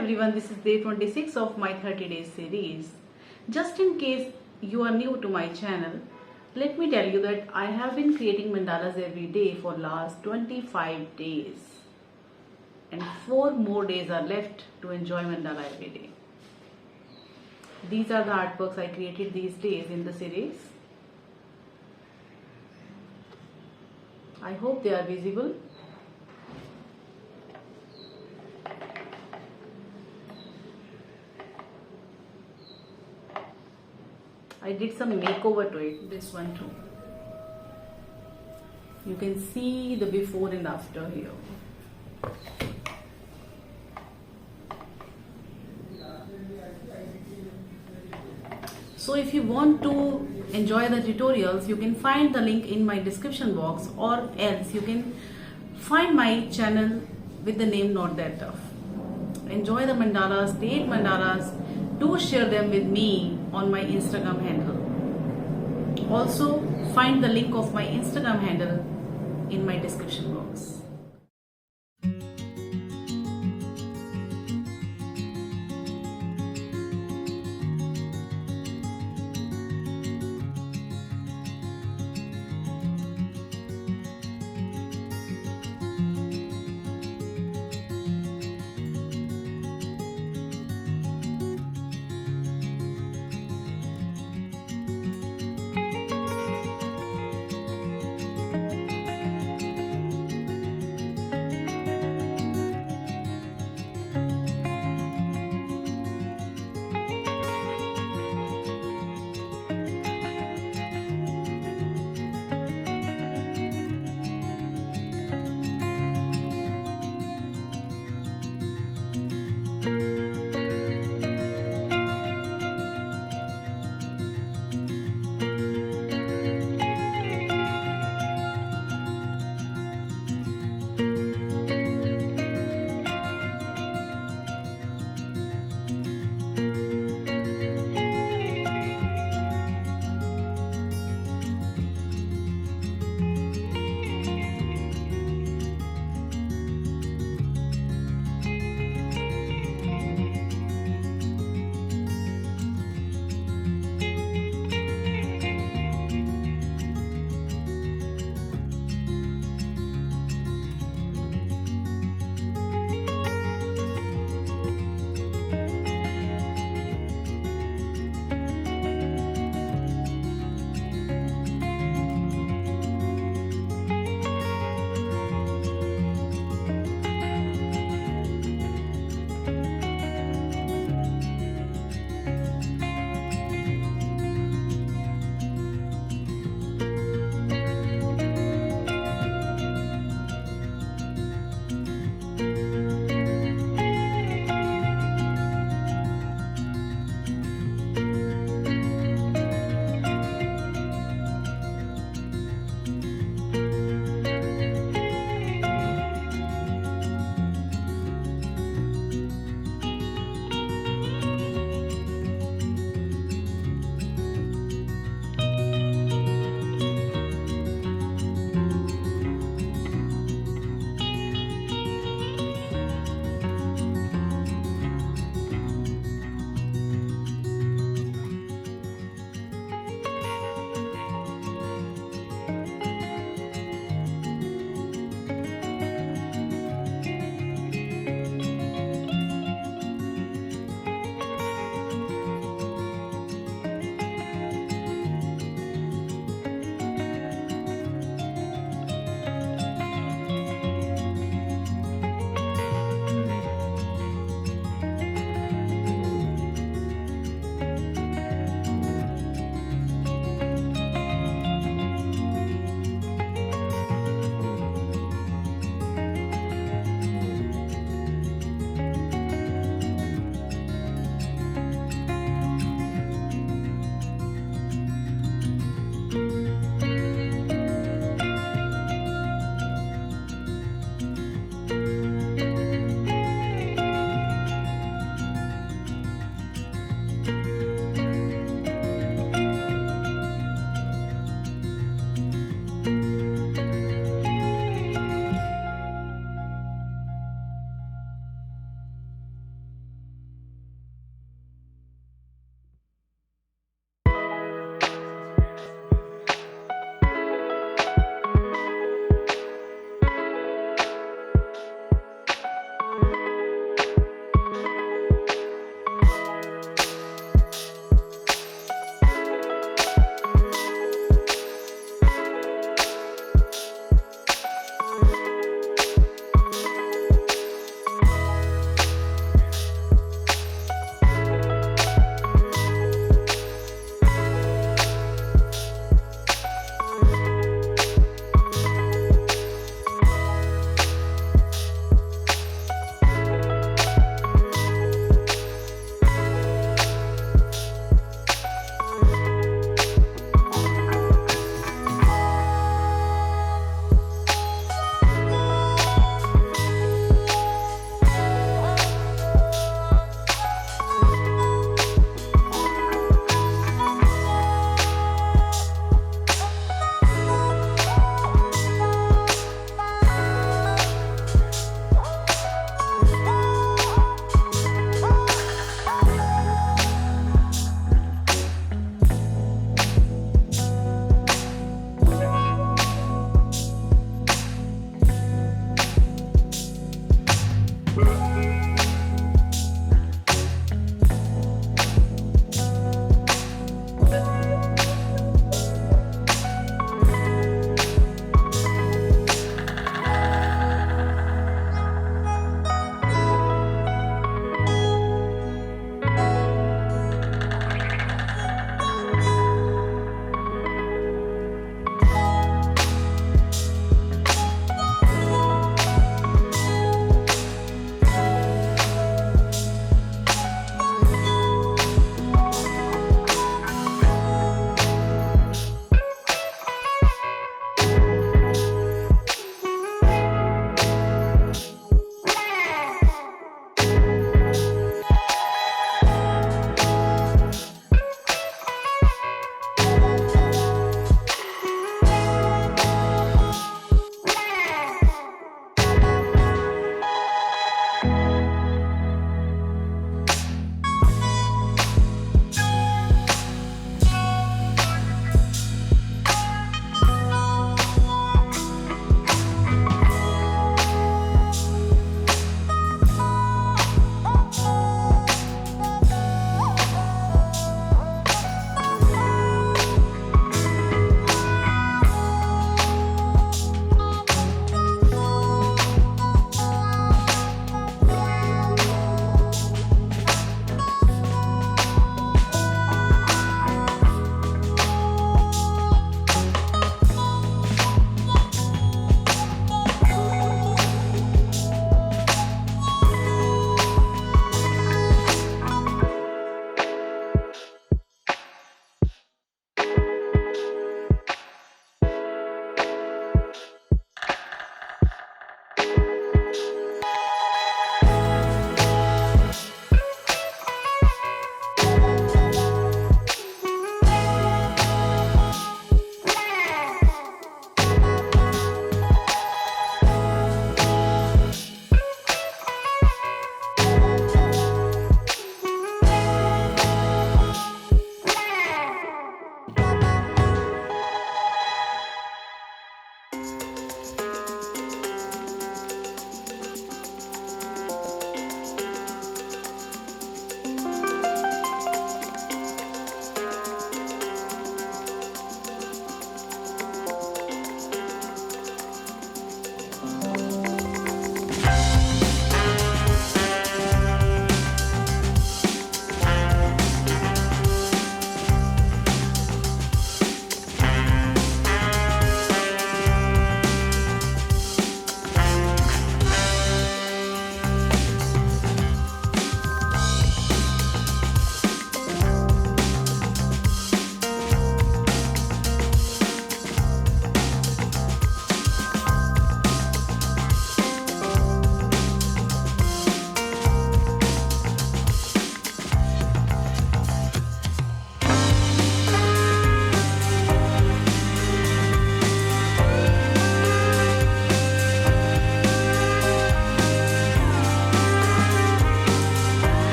everyone, this is day 26 of my 30 days series. Just in case you are new to my channel, let me tell you that I have been creating mandalas every day for last 25 days. And 4 more days are left to enjoy mandala every day. These are the artworks I created these days in the series. I hope they are visible. I did some makeover to it, this one too. You can see the before and after here. So if you want to enjoy the tutorials, you can find the link in my description box, or else you can find my channel with the name Not That Tough. Enjoy the mandalas, create mandalas, do share them with me on my Instagram handle. Also find the link of my Instagram handle in my description box.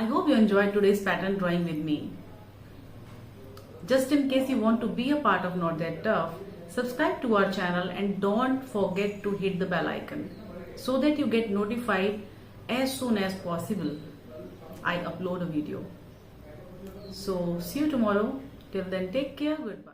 I hope you enjoyed today's pattern drawing with me. Just in case you want to be a part of Not That Tough, subscribe to our channel and don't forget to hit the bell icon so that you get notified as soon as possible I upload a video. So see you tomorrow. Till then, take care. Goodbye.